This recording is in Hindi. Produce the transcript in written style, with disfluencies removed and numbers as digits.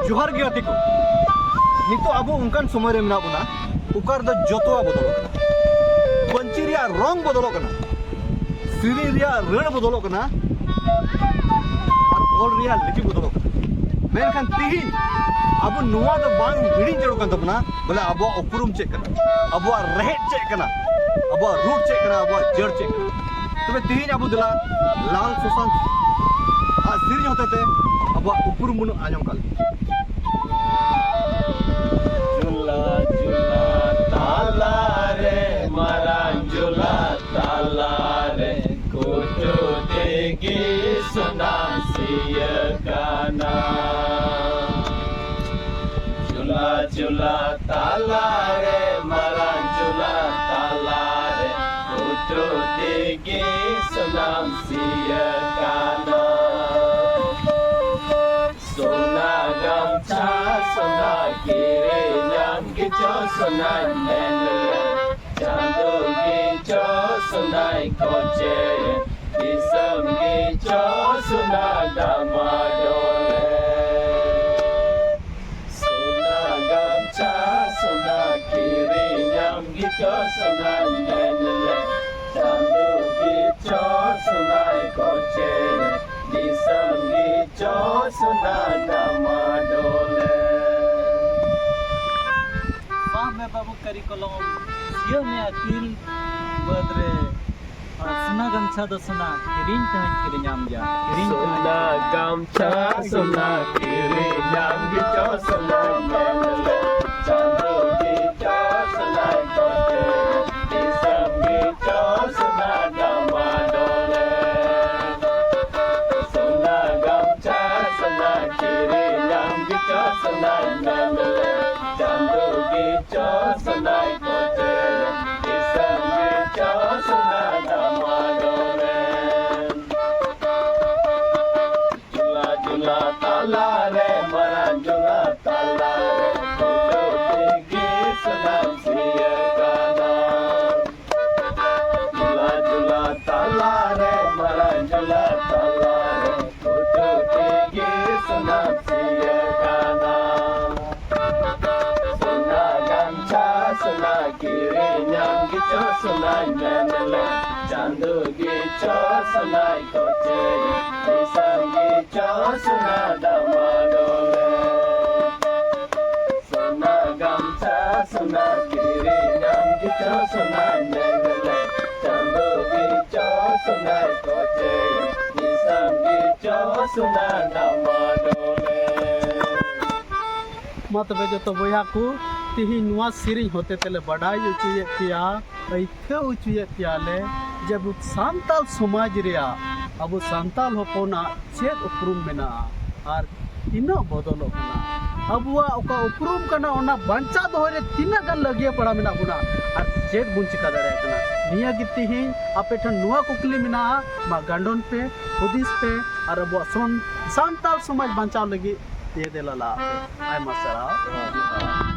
जोहार गे गाते को नितो अब उनकान समय रे मेना बुना उकार द जोतो बदलो पंची रिया रंग बदलो कना सिरी रिया रण बदलो कना और ऑल रिया लिपि बदलो मेनखान तिहिन अब नुआ द बांग हिडिंग जड़ो कन तबना बोले अब उपरुम चेक कना अब रहेट चेक कना अब रूट चेक कना अब जड़ चेक कना तबे तिहिन अब दिला लाल सुशांत आ सिरी होते थे अब उपरुम बुन आजम काल झूला झूला ताला रे मरान झूला ताला रे कुटु देगी सुना सिया काना झूला झूला ताला रे मरान झूला ताला रे कुटु देगी सुना सिया काना सोना गमछा सोना गिरे nyam gijo sona nenele chandu gijo sona koche isam gijo sona damadole sona gamcha sona kiri nyam gijo sona nenele chandu gijo sona koche isam gijo sona damadole में बाबू करी कलम ये में अकिल बदरे सुना गमछा दो सुना किरिन तहन किरिन नाम जा किरिन सुना गमछा सुना किरिन नाम गिचो सुना nenele chandu gijo सुना koche isam gijo सुना damadole सुना गमछा सुना किरिन नाम गिचो सुना nenele chandu gijo सुना koche isam gijo सुना damadole झूला झूला ताला रे मरान झूला ताला रे कुटु देगी सुना सिया काना झूला झूला ताला रे मरान झूला ताला रे कुटु देगी सुना सिया काना सोना गमछा सोना गिरे nyam gijo सोना nenele chandu gijo सोना koche isam gijo सोना damadole सोना गमछा सोना गिरे nyam gijo सोना nenele chandu gijo सोना koche isam gijo सोना damadole मतबे जो तो बोया को तिही नुआ सिरी होते तेले बढ़ाई उचिए किया ऐखे उचिए कियाले जब सांताल समाज रिया अब सांताल होपोना चेत उपरुम मेना और इना बदलो कना अबुआ ओका उपरुम कना ओना बंचा दोहरे तिना गन लगिए पड़ा मेना गुना और चेत बुन चिका दरे कना निया गित्ती ही आपे ठन नुआ कुकली मेना मा गंडोन पे हुदिस पे और अब सांताल समाज बंचाव लगी ये देला ला आय मसरा